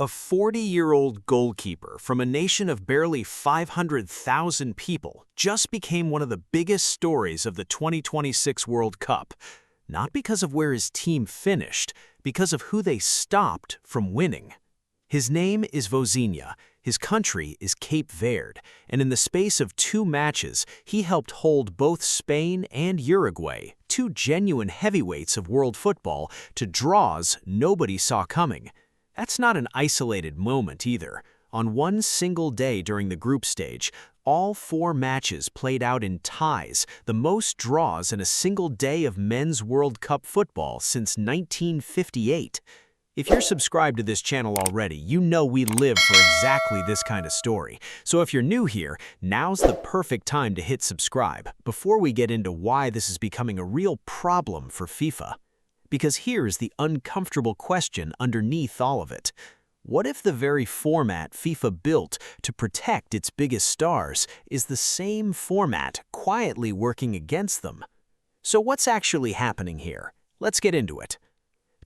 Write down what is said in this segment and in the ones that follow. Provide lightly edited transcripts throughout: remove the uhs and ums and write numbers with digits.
A 40-year-old goalkeeper from a nation of barely 500,000 people just became one of the biggest stories of the 2026 World Cup. Not because of where his team finished, because of who they stopped from winning. His name is Vozinha, his country is Cape Verde, and in the space of 2 matches, he helped hold both Spain and Uruguay, 2 genuine heavyweights of world football, to draws nobody saw coming. That's not an isolated moment either. On one single day during the group stage, all 4 matches played out in ties, the most draws in a single day of men's World Cup football since 1958. If you're subscribed to this channel already, you know we live for exactly this kind of story. So if you're new here, now's the perfect time to hit subscribe before we get into why this is becoming a real problem for FIFA. Because here's the uncomfortable question underneath all of it. What if the very format FIFA built to protect its biggest stars is the same format quietly working against them? So what's actually happening here? Let's get into it.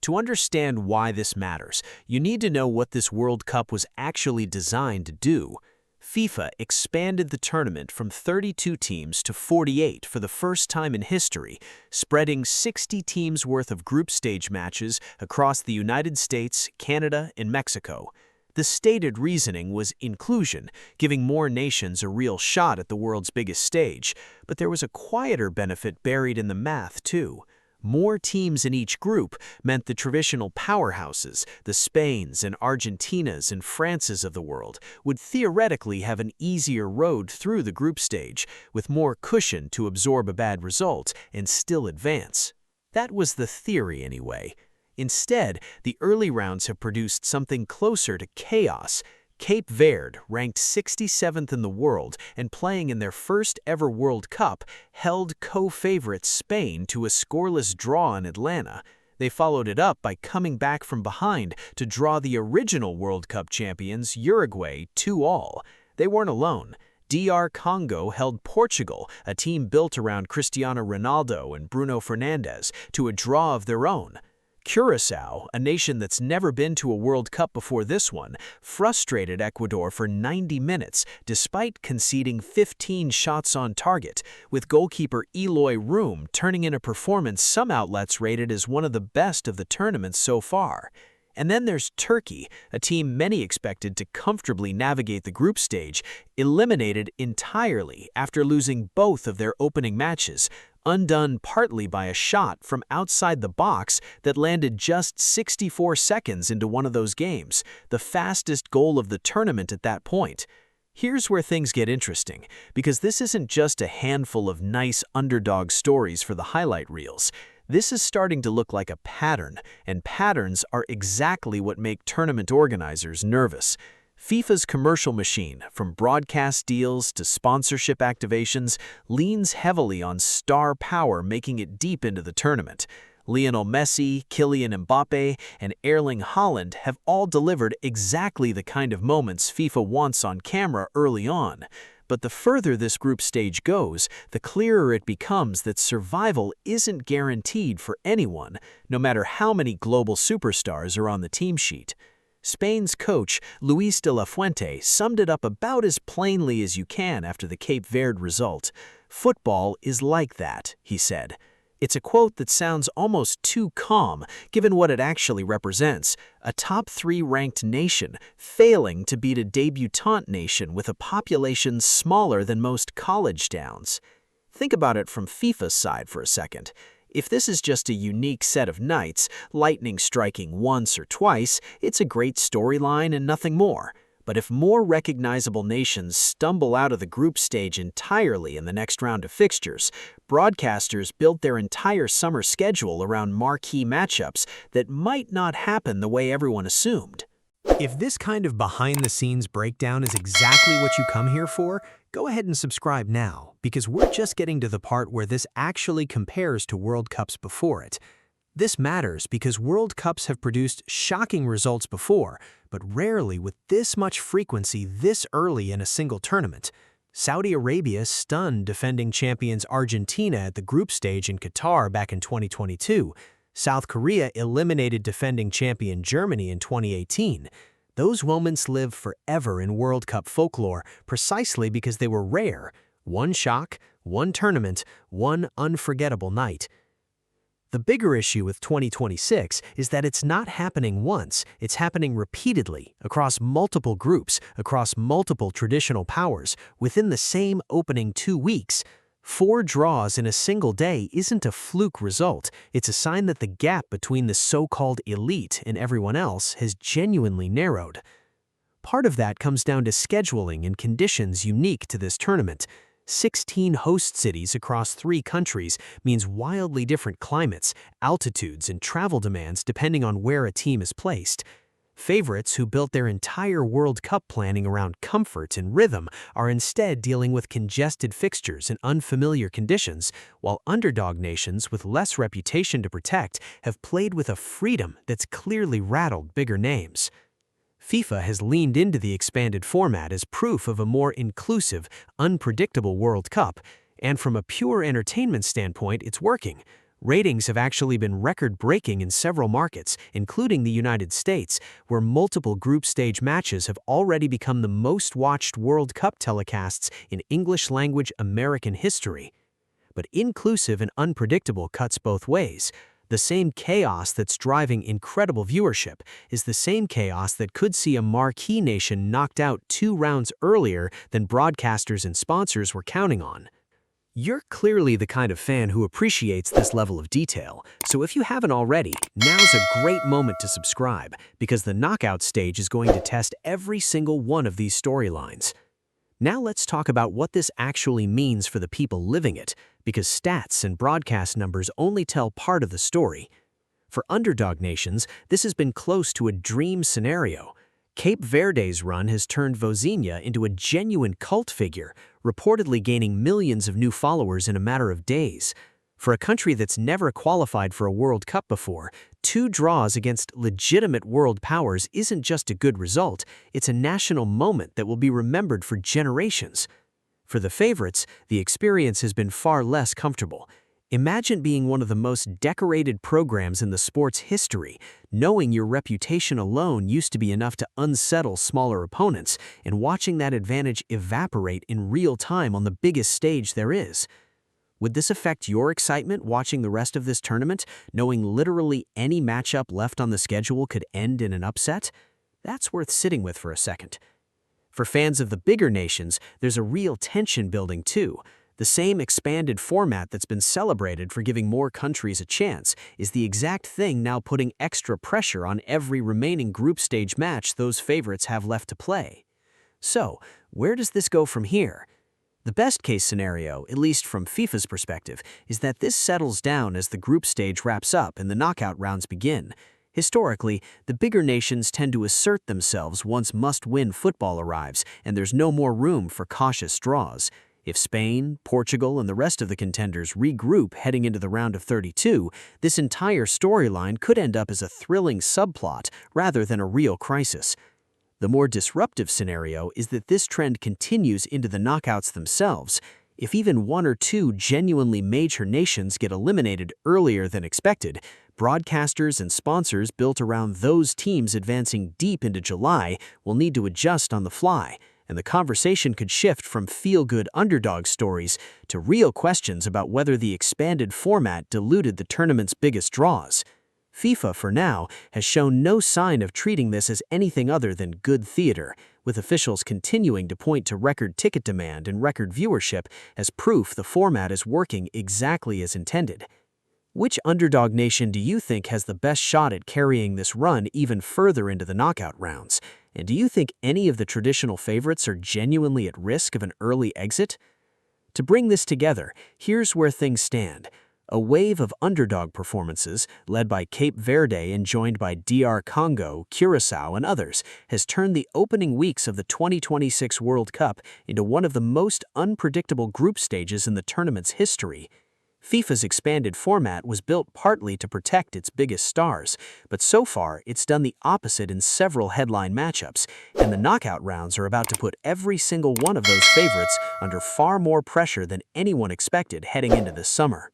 To understand why this matters, you need to know what this World Cup was actually designed to do. FIFA expanded the tournament from 32 teams to 48 for the first time in history, spreading 60 teams' worth of group stage matches across the United States, Canada, and Mexico. The stated reasoning was inclusion, giving more nations a real shot at the world's biggest stage, but there was a quieter benefit buried in the math, too. More teams in each group meant the traditional powerhouses, the Spains and Argentinas and Frances of the world, would theoretically have an easier road through the group stage, with more cushion to absorb a bad result and still advance. That was the theory anyway. Instead, the early rounds have produced something closer to chaos. Cape Verde, ranked 67th in the world and playing in their first ever World Cup, held co-favorite Spain to a scoreless draw in Atlanta. They followed it up by coming back from behind to draw the original World Cup champions Uruguay 2-2. They weren't alone. DR Congo held Portugal, a team built around Cristiano Ronaldo and Bruno Fernandes, to a draw of their own. Curaçao, a nation that's never been to a World Cup before this one, frustrated Ecuador for 90 minutes despite conceding 15 shots on target, with goalkeeper Eloy Room turning in a performance some outlets rated as one of the best of the tournament so far. And then there's Turkey, a team many expected to comfortably navigate the group stage, eliminated entirely after losing both of their opening matches, undone partly by a shot from outside the box that landed just 64 seconds into one of those games, the fastest goal of the tournament at that point. Here's where things get interesting, because this isn't just a handful of nice underdog stories for the highlight reels. This is starting to look like a pattern, and patterns are exactly what make tournament organizers nervous. FIFA's commercial machine, from broadcast deals to sponsorship activations, leans heavily on star power, making it deep into the tournament. Lionel Messi, Kylian Mbappe, and Erling Haaland have all delivered exactly the kind of moments FIFA wants on camera early on. But the further this group stage goes, the clearer it becomes that survival isn't guaranteed for anyone, no matter how many global superstars are on the team sheet. Spain's coach, Luis de la Fuente, summed it up about as plainly as you can after the Cape Verde result. "Football is like that," he said. It's a quote that sounds almost too calm, given what it actually represents: a top 3 ranked nation failing to beat a debutante nation with a population smaller than most college towns. Think about it from FIFA's side for a second. If this is just a unique set of nights, lightning striking once or twice, it's a great storyline and nothing more. But if more recognizable nations stumble out of the group stage entirely in the next round of fixtures, broadcasters built their entire summer schedule around marquee matchups that might not happen the way everyone assumed. If this kind of behind-the-scenes breakdown is exactly what you come here for, go ahead and subscribe now, because we're just getting to the part where this actually compares to World Cups before it. This matters because World Cups have produced shocking results before, but rarely with this much frequency this early in a single tournament. Saudi Arabia stunned defending champions Argentina at the group stage in Qatar back in 2022. South Korea eliminated defending champion Germany in 2018. Those moments live forever in World Cup folklore precisely because they were rare. One shock, one tournament, one unforgettable night. The bigger issue with 2026 is that it's not happening once, it's happening repeatedly, across multiple groups, across multiple traditional powers, within the same opening 2 weeks. 4 draws in a single day isn't a fluke result, it's a sign that the gap between the so-called elite and everyone else has genuinely narrowed. Part of that comes down to scheduling and conditions unique to this tournament. 16 host cities across 3 countries means wildly different climates, altitudes, and travel demands depending on where a team is placed. Favorites who built their entire World Cup planning around comfort and rhythm are instead dealing with congested fixtures and unfamiliar conditions, while underdog nations with less reputation to protect have played with a freedom that's clearly rattled bigger names. FIFA has leaned into the expanded format as proof of a more inclusive, unpredictable World Cup, and from a pure entertainment standpoint, it's working. Ratings have actually been record-breaking in several markets, including the United States, where multiple group stage matches have already become the most-watched World Cup telecasts in English-language American history. But inclusive and unpredictable cuts both ways. The same chaos that's driving incredible viewership is the same chaos that could see a marquee nation knocked out 2 rounds earlier than broadcasters and sponsors were counting on. You're clearly the kind of fan who appreciates this level of detail, so if you haven't already, now's a great moment to subscribe, because the knockout stage is going to test every single one of these storylines. Now let's talk about what this actually means for the people living it, because stats and broadcast numbers only tell part of the story. For underdog nations, this has been close to a dream scenario. Cape Verde's run has turned Vozinha into a genuine cult figure, reportedly gaining millions of new followers in a matter of days. For a country that's never qualified for a World Cup before, 2 draws against legitimate world powers isn't just a good result, it's a national moment that will be remembered for generations. For the favorites, the experience has been far less comfortable. Imagine being one of the most decorated programs in the sport's history, knowing your reputation alone used to be enough to unsettle smaller opponents, and watching that advantage evaporate in real time on the biggest stage there is. Would this affect your excitement watching the rest of this tournament, knowing literally any matchup left on the schedule could end in an upset? That's worth sitting with for a second. For fans of the bigger nations, there's a real tension building too. The same expanded format that's been celebrated for giving more countries a chance is the exact thing now putting extra pressure on every remaining group stage match those favorites have left to play. So, where does this go from here? The best-case scenario, at least from FIFA's perspective, is that this settles down as the group stage wraps up and the knockout rounds begin. Historically, the bigger nations tend to assert themselves once must-win football arrives, and there's no more room for cautious draws. If Spain, Portugal, and the rest of the contenders regroup heading into the round of 32, this entire storyline could end up as a thrilling subplot rather than a real crisis. The more disruptive scenario is that this trend continues into the knockouts themselves. If even 1 or 2 genuinely major nations get eliminated earlier than expected, broadcasters and sponsors built around those teams advancing deep into July will need to adjust on the fly, and the conversation could shift from feel-good underdog stories to real questions about whether the expanded format diluted the tournament's biggest draws. FIFA, for now, has shown no sign of treating this as anything other than good theater, with officials continuing to point to record ticket demand and record viewership as proof the format is working exactly as intended. Which underdog nation do you think has the best shot at carrying this run even further into the knockout rounds? And do you think any of the traditional favorites are genuinely at risk of an early exit? To bring this together, here's where things stand. A wave of underdog performances, led by Cape Verde and joined by DR Congo, Curaçao, and others, has turned the opening weeks of the 2026 World Cup into one of the most unpredictable group stages in the tournament's history. FIFA's expanded format was built partly to protect its biggest stars, but so far it's done the opposite in several headline matchups, and the knockout rounds are about to put every single one of those favorites under far more pressure than anyone expected heading into this summer.